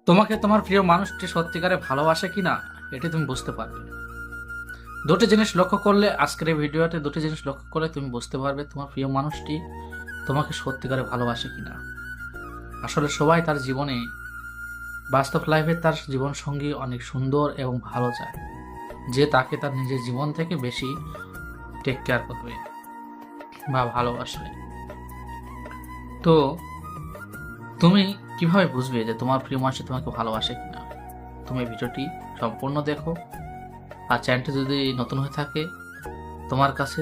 তোমাকে তোমার প্রিয় মানুষটি সত্যিকারে ভালোবাসে কিনা এটি তুমি বুঝতে পারবে। দুটি জিনিস লক্ষ্য করলে, আজকের এই ভিডিওতে দুটি জিনিস লক্ষ্য করলে তুমি বুঝতে পারবে তোমার প্রিয় মানুষটি তোমাকে সত্যিকারে ভালোবাসে কিনা। আসলে সবাই তার জীবনে, বাস্তব লাইফে তার জীবন সঙ্গী অনেক সুন্দর এবং ভালো চায়, যে তাকে তার নিজের জীবন থেকে বেশি টেক কেয়ার করবে বা ভালোবাসবে। তো তুমি কিভাবে বুঝবে যে তোমার প্রিয় মানুষ তোমাকে ভালোবাসে কিনা? তুমি ভিডিওটি সম্পূর্ণ দেখো। আর চ্যানেলটি যদি নতুন হয়ে থাকে তোমার কাছে,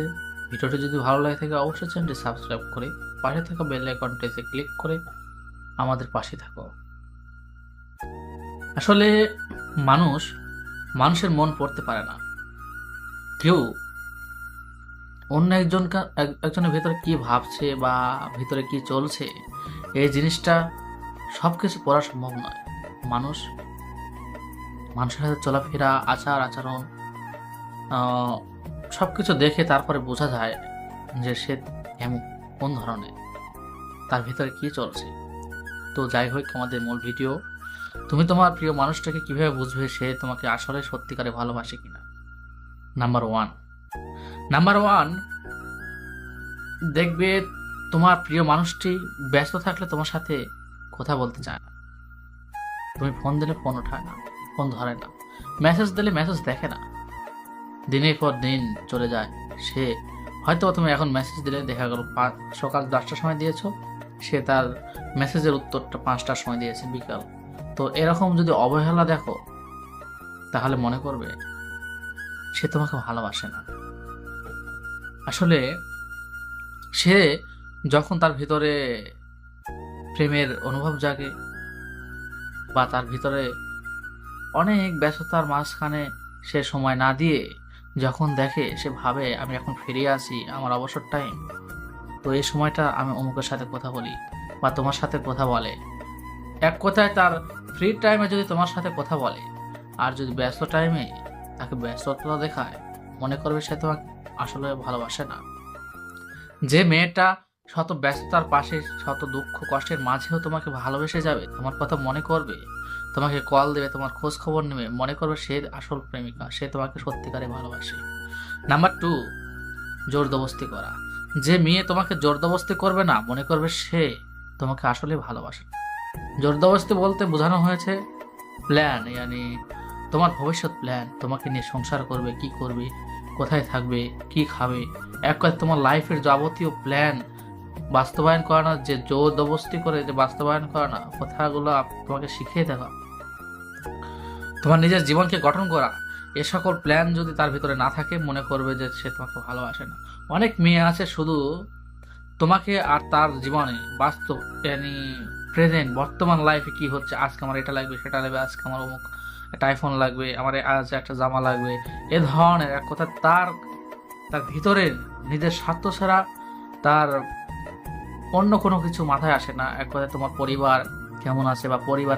ভিডিওটি যদি ভালো লাগে থাকে, অবশ্যই চ্যানেলটি সাবস্ক্রাইব করে পাশে থাকা বেল আইকনটিতে ক্লিক করে আমাদের পাশে থাকো। আসলে মানুষের মন পড়তে পারে না। কেউ অন্য একজনের ভেতরে কি ভাবছে বা ভিতরে কি চলছে, এই জিনিসটা সবকিছু পড়া সম্ভব নয়। মানুষের সাথে চলাফেরা, আচার আচরণ সবকিছু দেখে তারপরে বোঝা যায় যে সে কেমন, কোন ধরনের, তার ভিতরে কি চলছে। তো যাই হোক, আমাদের মূল ভিডিও, তুমি তোমার প্রিয় মানুষটাকে কিভাবে বুঝবে সে তোমাকে আসলে সত্যিকারে ভালোবাসে কিনা। নাম্বার ওয়ান, দেখবে তোমার প্রিয় মানুষটি ব্যস্ত থাকলে তোমার সাথে কথা বলতে চায় না। তুমি ফোন দিলে ফোন ওঠায় না, ফোন ধরে না, মেসেজ দিলে মেসেজ দেখে না, দিনের পর দিন চলে যায়। সে হয়তো তুমি এখন মেসেজ দিলে দেখা গেল সকাল 10টার সময় দিয়েছো, সে তার মেসেজের উত্তরটা 5টার সময় দিয়েছে বিকাল। তো এরকম যদি অবহেলা দেখো, তাহলে মনে করবে সে তোমাকে ভালোবাসে না। আসলে সে যখন তার ভিতরে প্রেমের অনুভব জাগে বা তার ভিতরে অনেক ব্যস্ততার মাঝখানে সে সময় না দিয়ে যখন দেখে, সে ভাবে আমি এখন ফিরে আসি আমার অবসর টাইম, তো এই সময়টা আমি অমুকের সাথে কথা বলি বা তোমার সাথে কথা বলে। এক কথায় তার ফ্রি টাইমে যদি তোমার সাথে কথা বলে, আর যদি ব্যস্ত টাইমে তাকে ব্যস্ততা দেখায়, মনে করবে সে তোমাকে আসলে ভালোবাসে না। যে মেয়েটা শত ব্যস্ততার পাশে, শত দুঃখ কষ্টের মাঝেও তোমাকে ভালোবেসে যাবে, তোমার কথা মনে করবে, তোমাকে কল দেবে, তোমার খোঁজ খবর নেবে, মনে করবে সে আসল প্রেমিকা, সে তোমাকে সত্যিকারে ভালোবাসে। নাম্বার টু, জোরদবস্তি করা। যে মেয়ে তোমাকে জোরদবস্তি করবে না, মনে করবে সে তোমাকে আসলে ভালোবাসে না। জোরদবস্তি বলতে বোঝানো হয়েছে প্ল্যান, তোমার ভবিষ্যৎ প্ল্যান, তোমাকে নিয়ে সংসার করবে, কি করবে, কোথায় থাকবে, কি খাবে, এক কথা তোমার লাইফের যাবতীয় প্ল্যান বাস্তবায়ন করা না, যে জোরদবস্তি করে যে বাস্তবায়ন করা না, কথাগুলো তোমাকে শিখিয়ে দেওয়া, তোমার নিজের জীবনকে গঠন করা, এ সকল প্ল্যান যদি তার ভিতরে না থাকে, মনে করবে যে সে তোমাকে ভালোবাসে না। অনেক মেয়ে আছে শুধু তোমাকে আর তার জীবনে বাস্তব প্রেজেন্ট বর্তমান লাইফে কি হচ্ছে, আজকে আমার এটা লাগবে, সেটা লাগবে, আজকে আমার অমুক একটা আইফোন লাগবে, আমার আজ একটা জামা লাগবে, এ ধরনের এক কথা তার তার ভিতরের নিজের স্বার্থ ছাড়া তার অন্য কোনো কিছু মাথায় আসে না। এক কথায় তোমার পরিবার কেমন আছে বা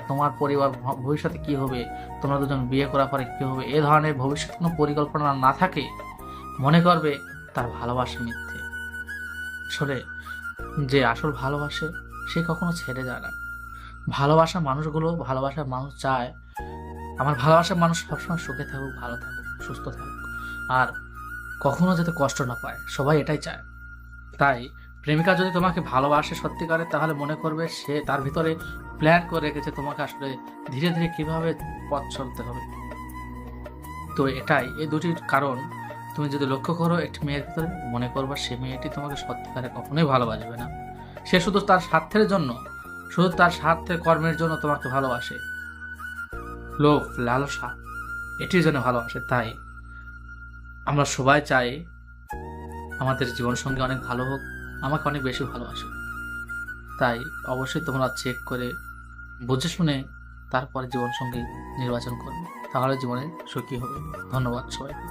তোমার পরিবার ভবিষ্যতে কি হবে, তোমরা দুজন বিয়ে করার পরে কি হবে, এ ধরনের ভবিষ্যৎ কোনো পরিকল্পনা না থাকে, মনে করবে তার ভালোবাসা মিথ্যে। আসলে যে আসল ভালোবাসে সে কখনো ছেড়ে যায় না। ভালোবাসার মানুষ চায় আমার ভালোবাসার মানুষ সবসময় সুখে থাকুক, ভালো থাকুক, সুস্থ থাকুক, আর কখনো যাতে কষ্ট না পায়, সবাই এটাই চায়। তাই প্রেমিকা যদি তোমাকে ভালোবাসে সত্যিকারে, তাহলে মনে করবে সে তার ভিতরে প্ল্যান করে রেখেছে তোমাকে আসলে ধীরে ধীরে কিভাবে পথ চলতে হবে। তো এই দুটির কারণ তুমি যদি লক্ষ্য করো একটি মেয়ের ভিতরে, মনে করবা সে মেয়েটি তোমাকে সত্যিকারে কখনোই ভালোবাসবে না। সে শুধু তার স্বার্থের জন্য, শুধু তার স্বার্থের কর্মের জন্য তোমাকে ভালোবাসে। লোভ, লালসা, এটির জন্য ভালোবাসে। তাই আমরা সবাই চাই আমাদের জীবন সঙ্গী অনেক ভালো হোক, আমাকে অনেক বেশি ভালোবাসুক। তাই অবশ্যই তোমরা চেক করে বুঝে শুনে তারপরে জীবন সঙ্গী নির্বাচন করবে, তাহলে জীবনে সুখী হবে। ধন্যবাদ সবাইকে।